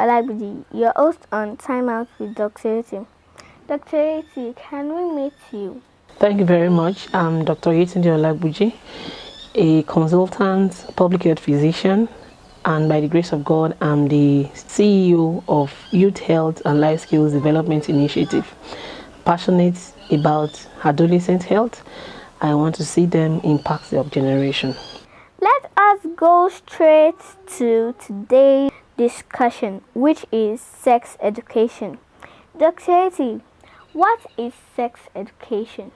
Olagbiji, your host on Time Out with Dr. Yetty. Dr. Yetty, can we meet you? Thank you very much. I'm Dr. Yetty, a consultant, public health physician, and by the grace of God, I'm the CEO of Youth Health and Life Skills Development Initiative. Passionate about adolescent health, I want to see them impact the generation. Let us go straight to today's discussion, which is sex education. Dr. Yetty, what is sex education?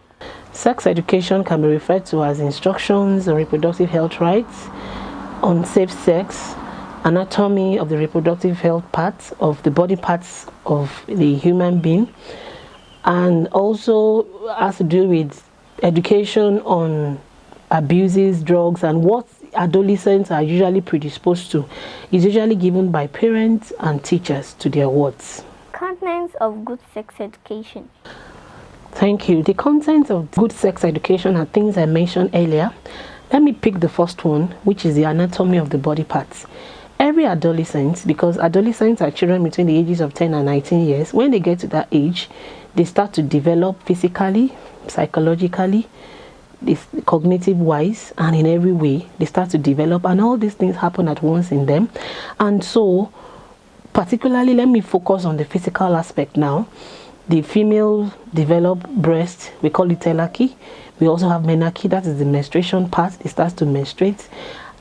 Sex education can be referred to as instructions on reproductive health rights, on safe sex, anatomy of the reproductive health parts of the body parts of the human being, and also has to do with education on abuses, drugs, and what adolescents are usually predisposed to. Is usually given by parents and teachers to their wards. Contents of good sex education. Thank you. The contents of good sex education are things I mentioned earlier. Let me pick the first one, which is the anatomy of the body parts. Every adolescent, because adolescents are children between the ages of 10 and 19 years, when they get to that age, they start to develop physically, psychologically, cognitive wise, and in every way they start to develop, and all these things happen at once in them. And so particularly, let me focus on the physical aspect now. The female develop breast, we call it telarchy. We also have menarche, that is the menstruation part. It starts to menstruate.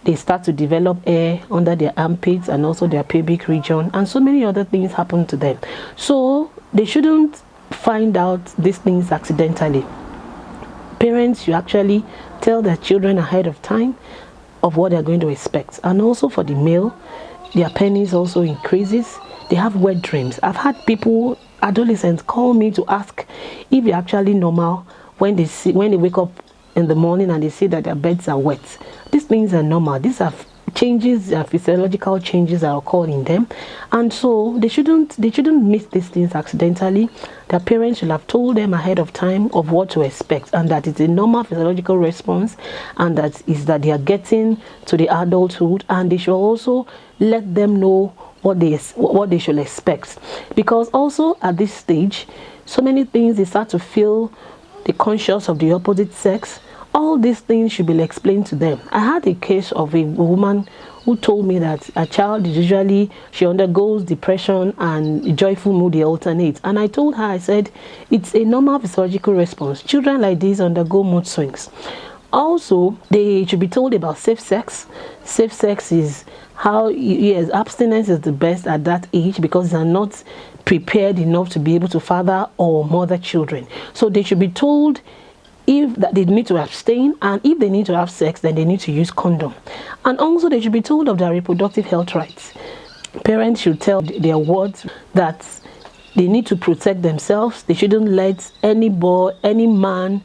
They start to develop hair under their armpits and also their pubic region, and so many other things happen to them. So they shouldn't find out these things accidentally. Parents should actually tell their children ahead of time of what they're going to expect. And also for the male, their penis also increases. They have wet dreams. I've had people, adolescents, call me to ask if it's actually normal when they wake up in the morning and they see that their beds are wet. These things are normal. These are changes, physiological changes that occur in them, and so they shouldn't miss these things accidentally. Their parents should have told them ahead of time of what to expect, and that it's a normal physiological response, and that is that they are getting to the adulthood, and they should also let them know what they should expect, because also at this stage, so many things they start to feel the conscious of the opposite sex. All these things should be explained to them. I had a case of a woman who told me that a child is usually, she undergoes depression and joyful mood, they alternate. And I told her, I said, it's a normal physiological response. Children like this undergo mood swings. Also, they should be told about safe sex. Safe sex is how, yes, abstinence is the best at that age because they are not prepared enough to be able to father or mother children. So they should be told if that they need to abstain, and if they need to have sex, then they need to use condom. And also they should be told of their reproductive health rights. Parents should tell their wards that they need to protect themselves. They shouldn't let any boy, any man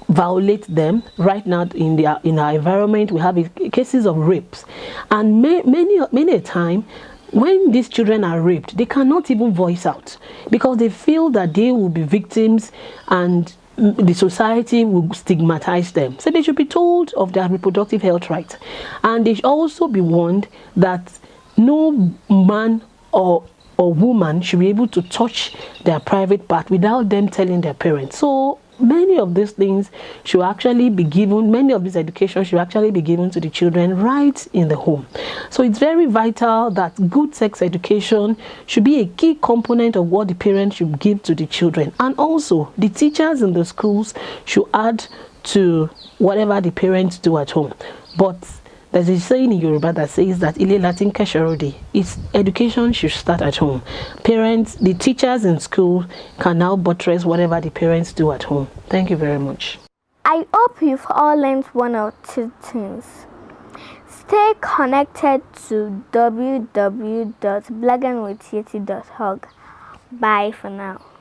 violate them. Right now in our environment, we have cases of rapes, and many a time when these children are raped, they cannot even voice out because they feel that they will be victims and the society will stigmatize them. So they should be told of their reproductive health rights, and they should also be warned that no man or woman should be able to touch their private part without them telling their parents. So many of these things should actually be given, many of this education should actually be given to the children right in the home. So it's very vital that good sex education should be a key component of what the parents should give to the children. And also the teachers in the schools should add to whatever the parents do at home. But there's a saying in Yoruba that says that Ile Latin Kesherodi, its education should start at home. Parents, the teachers in school can now buttress whatever the parents do at home. Thank you very much. I hope you've all learned one or two things. Stay connected to www.bloggingwithyetty.org. Bye for now.